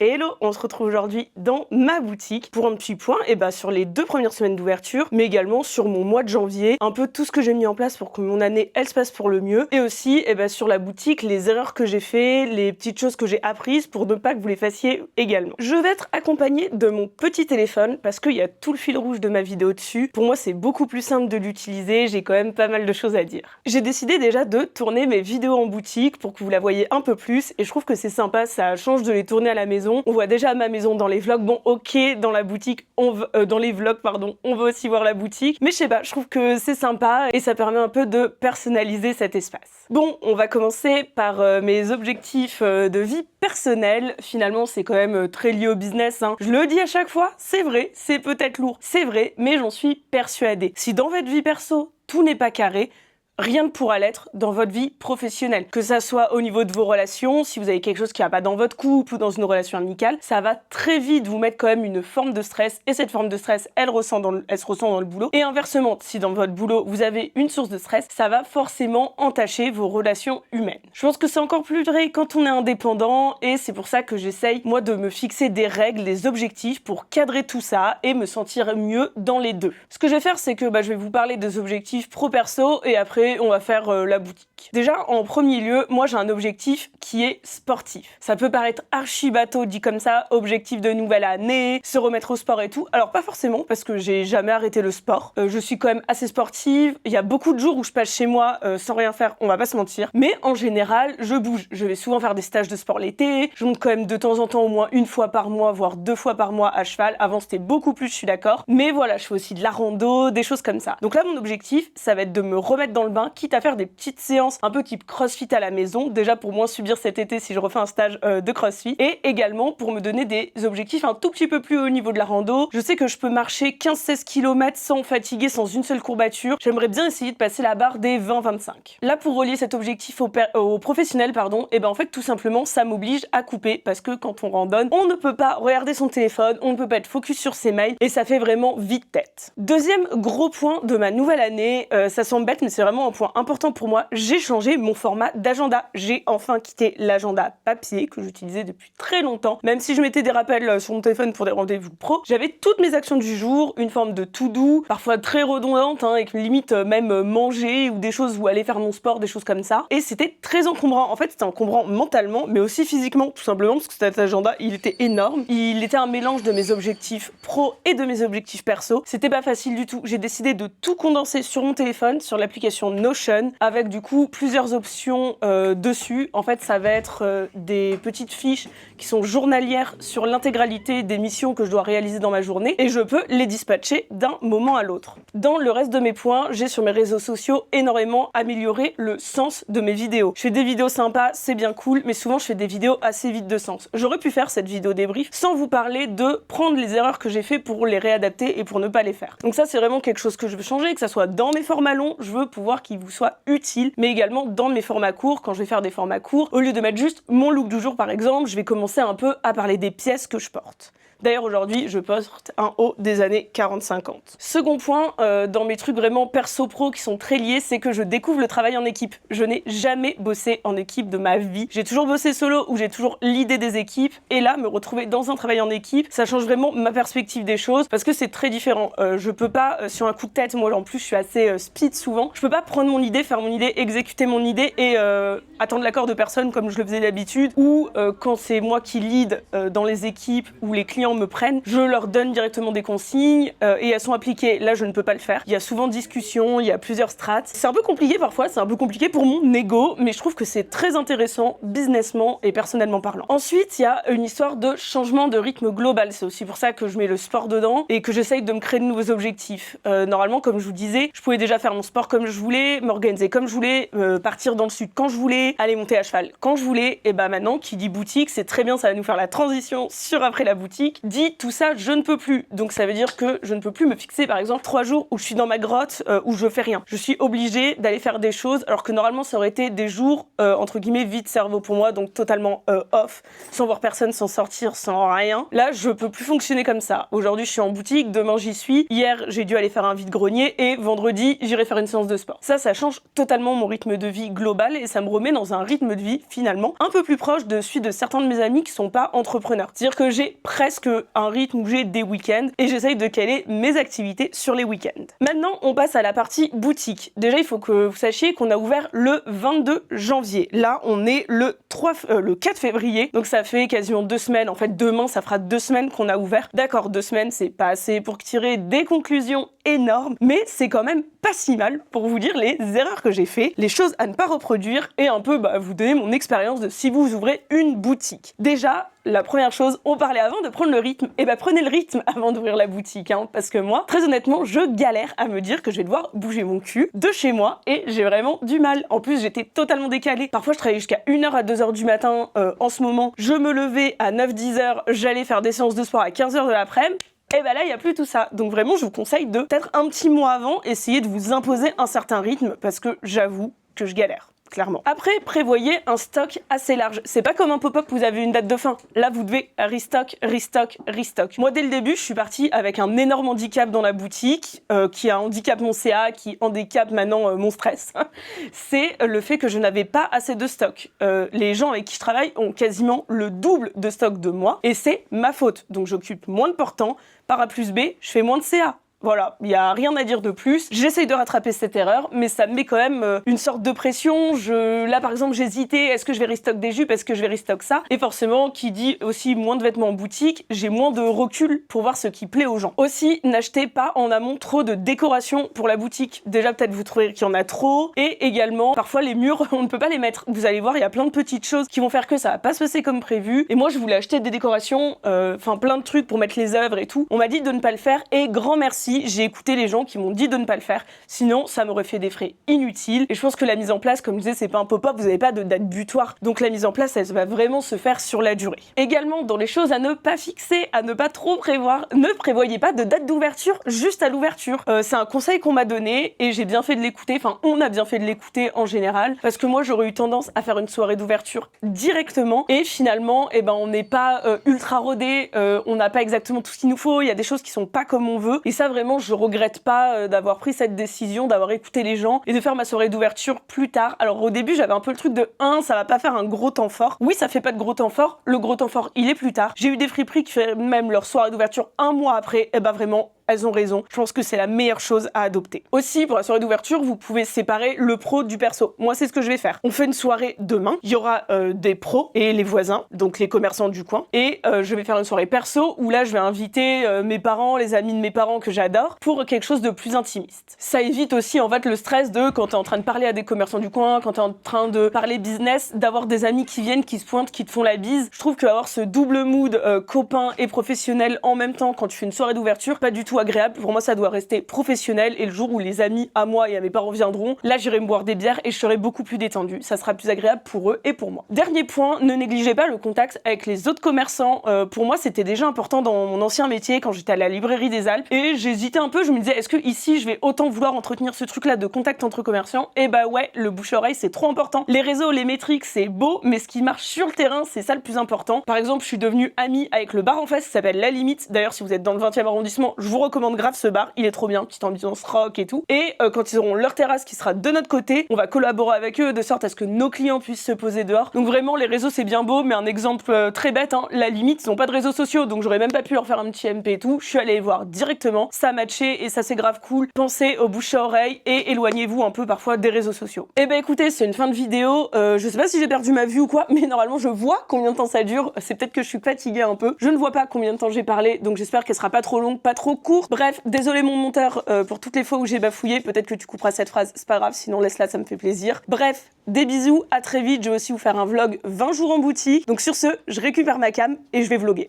Hello, on se retrouve aujourd'hui dans ma boutique pour un petit point sur les 2 premières semaines d'ouverture, mais également sur mon mois de janvier, un peu tout ce que j'ai mis en place pour que mon année elle se passe pour le mieux, et aussi sur la boutique, les erreurs que j'ai fait, les petites choses que j'ai apprises pour ne pas que vous les fassiez également. Je vais être accompagnée de mon petit téléphone parce qu'il y a tout le fil rouge de ma vidéo dessus. Pour moi c'est beaucoup plus simple de l'utiliser, j'ai quand même pas mal de choses à dire. J'ai décidé déjà de tourner mes vidéos en boutique pour que vous la voyez un peu plus, et je trouve que c'est sympa, ça change de les tourner à la maison. On voit déjà ma maison dans les vlogs, bon ok, dans la boutique, dans les vlogs pardon, on veut aussi voir la boutique, mais je sais pas, je trouve que c'est sympa et ça permet un peu de personnaliser cet espace. Bon, on va commencer par mes objectifs de vie personnelle. Finalement c'est quand même très lié au business, hein. Je le dis à chaque fois, c'est vrai, c'est peut-être lourd, c'est vrai, mais j'en suis persuadée. Si dans votre vie perso, tout n'est pas carré, rien ne pourra l'être dans votre vie professionnelle. Que ça soit au niveau de vos relations, si vous avez quelque chose qui va pas dans votre couple ou dans une relation amicale, ça va très vite vous mettre quand même une forme de stress, et cette forme de stress, elle se ressent dans le boulot. Et inversement, si dans votre boulot, vous avez une source de stress, ça va forcément entacher vos relations humaines. Je pense que c'est encore plus vrai quand on est indépendant, et c'est pour ça que j'essaye, moi, de me fixer des règles, des objectifs pour cadrer tout ça et me sentir mieux dans les deux. Ce que je vais faire, c'est que je vais vous parler des objectifs pro-perso, et après, on va faire la boutique. Déjà, en premier lieu, moi j'ai un objectif qui est sportif. Ça peut paraître archi bateau dit comme ça, objectif de nouvelle année, se remettre au sport et tout. Alors pas forcément, parce que j'ai jamais arrêté le sport. Je suis quand même assez sportive. Il y a beaucoup de jours où je passe chez moi sans rien faire, on va pas se mentir. Mais en général, je bouge. Je vais souvent faire des stages de sport l'été. Je monte quand même de temps en temps au moins 1 fois par mois, voire 2 fois par mois à cheval. Avant c'était beaucoup plus, je suis d'accord. Mais voilà, je fais aussi de la rando, des choses comme ça. Donc là, mon objectif, ça va être de me remettre dans le bain, quitte à faire des petites séances un peu type crossfit à la maison, déjà pour moins subir cet été si je refais un stage de crossfit, et également pour me donner des objectifs un tout petit peu plus haut au niveau de la rando. Je sais que je peux marcher 15-16 km sans fatiguer, sans une seule courbature. J'aimerais bien essayer de passer la barre des 20-25. Là, pour relier cet objectif au professionnel, en fait tout simplement ça m'oblige à couper, parce que quand on randonne, on ne peut pas regarder son téléphone, on ne peut pas être focus sur ses mails, et ça fait vraiment vite tête. Deuxième gros point de ma nouvelle année, ça semble bête mais c'est vraiment un point important pour moi, j'ai changé mon format d'agenda. J'ai enfin quitté l'agenda papier que j'utilisais depuis très longtemps. Même si je mettais des rappels sur mon téléphone pour des rendez-vous pro, j'avais toutes mes actions du jour, une forme de to-do, parfois très redondante, avec limite même manger ou des choses ou aller faire mon sport, des choses comme ça. Et c'était très encombrant. En fait, c'était encombrant mentalement, mais aussi physiquement, tout simplement, parce que cet agenda, il était énorme. Il était un mélange de mes objectifs pro et de mes objectifs perso. C'était pas facile du tout. J'ai décidé de tout condenser sur mon téléphone, sur l'application Notion, avec du coup plusieurs options dessus. En fait, ça va être des petites fiches qui sont journalières sur l'intégralité des missions que je dois réaliser dans ma journée, et je peux les dispatcher d'un moment à l'autre. Dans le reste de mes points, j'ai sur mes réseaux sociaux énormément amélioré le sens de mes vidéos. Je fais des vidéos sympas, c'est bien cool, mais souvent je fais des vidéos assez vides de sens. J'aurais pu faire cette vidéo débrief sans vous parler de prendre les erreurs que j'ai fait pour les réadapter et pour ne pas les faire. Donc ça, c'est vraiment quelque chose que je veux changer, que ça soit dans mes formats longs, je veux pouvoir qu'ils vous soient utiles, mais également dans mes formats courts. Quand je vais faire des formats courts, au lieu de mettre juste mon look du jour par exemple, je vais commencer un peu à parler des pièces que je porte. D'ailleurs aujourd'hui je porte un haut des années 40-50. Second point, dans mes trucs vraiment perso-pro qui sont très liés, c'est que je découvre le travail en équipe. Je n'ai jamais bossé en équipe de ma vie. J'ai toujours bossé solo ou j'ai toujours l'idée des équipes, et là me retrouver dans un travail en équipe, ça change vraiment ma perspective des choses, parce que c'est très différent. Je peux pas, sur un coup de tête, moi en plus je suis assez speed souvent, je peux pas prendre mon idée, faire mon idée, exécuter mon idée et attendre l'accord de personne comme je le faisais d'habitude, ou quand c'est moi qui lead dans les équipes ou les clients me prennent, je leur donne directement des consignes et elles sont appliquées. Là, je ne peux pas le faire. Il y a souvent discussion, il y a plusieurs strates. C'est un peu compliqué parfois, c'est un peu compliqué pour mon ego, mais je trouve que c'est très intéressant businessment et personnellement parlant. Ensuite, il y a une histoire de changement de rythme global. C'est aussi pour ça que je mets le sport dedans et que j'essaye de me créer de nouveaux objectifs. Normalement, comme je vous disais, je pouvais déjà faire mon sport comme je voulais, m'organiser comme je voulais, partir dans le sud quand je voulais, aller monter à cheval quand je voulais. Et bah maintenant, qui dit boutique, c'est très bien, ça va nous faire la transition sur après la boutique. dit tout ça, je ne peux plus. Donc ça veut dire que je ne peux plus me fixer par exemple 3 jours où je suis dans ma grotte, où je fais rien. Je suis obligée d'aller faire des choses, alors que normalement ça aurait été des jours entre guillemets vide cerveau pour moi, donc totalement off, sans voir personne, sans sortir, sans rien. Là je peux plus fonctionner comme ça. Aujourd'hui je suis en boutique, demain j'y suis, hier j'ai dû aller faire un vide-grenier et vendredi j'irai faire une séance de sport. Ça change totalement mon rythme de vie global et ça me remet dans un rythme de vie finalement un peu plus proche de celui de certains de mes amis qui sont pas entrepreneurs. C'est-à-dire que j'ai presque un rythme où j'ai des week-ends et j'essaye de caler mes activités sur les week-ends. Maintenant on passe à la partie boutique. Déjà il faut que vous sachiez qu'on a ouvert le 22 janvier. Là on est le 4 février, donc ça fait quasiment 2 semaines. En fait demain ça fera 2 semaines qu'on a ouvert. D'accord, 2 semaines c'est pas assez pour tirer des conclusions énormes, mais c'est quand même pas si mal pour vous dire les erreurs que j'ai fait, les choses à ne pas reproduire et un peu vous donner mon expérience de si vous ouvrez une boutique. Déjà, la première chose, on parlait avant de prendre le rythme, et prenez le rythme avant d'ouvrir la boutique, parce que moi, très honnêtement, je galère à me dire que je vais devoir bouger mon cul de chez moi et j'ai vraiment du mal. En plus, j'étais totalement décalée. Parfois, je travaillais jusqu'à 1h à 2h du matin en ce moment. Je me levais à 9-10h, j'allais faire des séances de sport à 15h de l'après-midi. Et là, il n'y a plus tout ça. Donc vraiment, je vous conseille de, peut-être un petit mois avant, essayer de vous imposer un certain rythme parce que j'avoue que je galère. Clairement. Après, prévoyez un stock assez large. C'est pas comme un pop-up où vous avez une date de fin. Là, vous devez restock, restock, restock. Moi, dès le début, je suis partie avec un énorme handicap dans la boutique, qui a handicap mon CA, qui handicape maintenant mon stress. C'est le fait que je n'avais pas assez de stock. Les gens avec qui je travaille ont quasiment le double de stock de moi, et c'est ma faute. Donc, j'occupe moins de portants. Par A plus B, je fais moins de CA. Voilà, il n'y a rien à dire de plus. J'essaye de rattraper cette erreur, mais ça me met quand même une sorte de pression. Là, par exemple, j'hésitais, est-ce que je vais restock des jupes, est-ce que je vais restock ça? Et forcément, qui dit aussi moins de vêtements en boutique, j'ai moins de recul pour voir ce qui plaît aux gens. Aussi, n'achetez pas en amont trop de décoration pour la boutique. Déjà, peut-être vous trouverez qu'il y en a trop. Et également, parfois, les murs, on ne peut pas les mettre. Vous allez voir, il y a plein de petites choses qui vont faire que ça va pas se passer comme prévu. Et moi, je voulais acheter des décorations, plein de trucs pour mettre les œuvres et tout. On m'a dit de ne pas le faire, et grand merci. J'ai écouté les gens qui m'ont dit de ne pas le faire, sinon ça m'aurait fait des frais inutiles. Et je pense que la mise en place, comme je disais, c'est pas un pop-up, vous n'avez pas de date butoir, donc la mise en place, elle va vraiment se faire sur la durée. Également, dans les choses à ne pas fixer, à ne pas trop prévoir, ne prévoyez pas de date d'ouverture juste à l'ouverture. C'est un conseil qu'on m'a donné et j'ai bien fait de l'écouter, on a bien fait de l'écouter en général, parce que moi j'aurais eu tendance à faire une soirée d'ouverture directement et finalement, on n'est pas ultra rodé, on n'a pas exactement tout ce qu'il nous faut, il y a des choses qui sont pas comme on veut, et ça vraiment je regrette pas d'avoir pris cette décision, d'avoir écouté les gens et de faire ma soirée d'ouverture plus tard. Alors au début j'avais un peu le truc de ça va pas faire un gros temps fort. Oui, ça fait pas de gros temps fort, le gros temps fort il est plus tard. J'ai eu des friperies qui font même leur soirée d'ouverture un mois après, vraiment elles ont raison, je pense que c'est la meilleure chose à adopter. Aussi, pour la soirée d'ouverture, vous pouvez séparer le pro du perso. Moi, c'est ce que je vais faire. On fait une soirée demain, il y aura des pros et les voisins, donc les commerçants du coin, et je vais faire une soirée perso où là, je vais inviter mes parents, les amis de mes parents que j'adore, pour quelque chose de plus intimiste. Ça évite aussi, en fait, le stress de quand t'es en train de parler à des commerçants du coin, quand t'es en train de parler business, d'avoir des amis qui viennent, qui se pointent, qui te font la bise. Je trouve qu'avoir ce double mood copain et professionnel en même temps quand tu fais une soirée d'ouverture, pas du tout agréable. Pour moi, ça doit rester professionnel, et le jour où les amis à moi et à mes parents viendront, là j'irai me boire des bières et je serai beaucoup plus détendue. Ça sera plus agréable pour eux et pour moi. Dernier point, ne négligez pas le contact avec les autres commerçants. Pour moi, c'était déjà important dans mon ancien métier quand j'étais à la librairie des Alpes, et j'hésitais un peu, je me disais est-ce que ici je vais autant vouloir entretenir ce truc là de contact entre commerçants? Et ouais, le bouche-oreille c'est trop important. Les réseaux, les métriques c'est beau, mais ce qui marche sur le terrain c'est ça le plus important. Par exemple, je suis devenue amie avec le bar en face qui s'appelle La Limite. D'ailleurs, si vous êtes dans le 20e arrondissement, je vous recommande grave ce bar, il est trop bien, petite ambiance rock et tout. Et quand ils auront leur terrasse qui sera de notre côté, on va collaborer avec eux de sorte à ce que nos clients puissent se poser dehors. Donc vraiment, les réseaux c'est bien beau, mais un exemple très bête, La Limite, ils n'ont pas de réseaux sociaux, donc j'aurais même pas pu leur faire un petit MP et tout. Je suis allée les voir directement, ça a matché et ça c'est grave cool. Pensez aux bouche à oreille et éloignez-vous un peu parfois des réseaux sociaux. Et écoutez, c'est une fin de vidéo, je sais pas si j'ai perdu ma vue ou quoi, mais normalement je vois combien de temps ça dure, c'est peut-être que je suis fatiguée un peu. Je ne vois pas combien de temps j'ai parlé, donc j'espère qu'elle sera pas trop longue, pas trop courte. Bref, désolé mon monteur pour toutes les fois où j'ai bafouillé, peut-être que tu couperas cette phrase, c'est pas grave, sinon laisse-la, ça me fait plaisir. Bref, des bisous, à très vite, je vais aussi vous faire un vlog 20 jours en boutique. Donc sur ce, je récupère ma cam et je vais vlogger.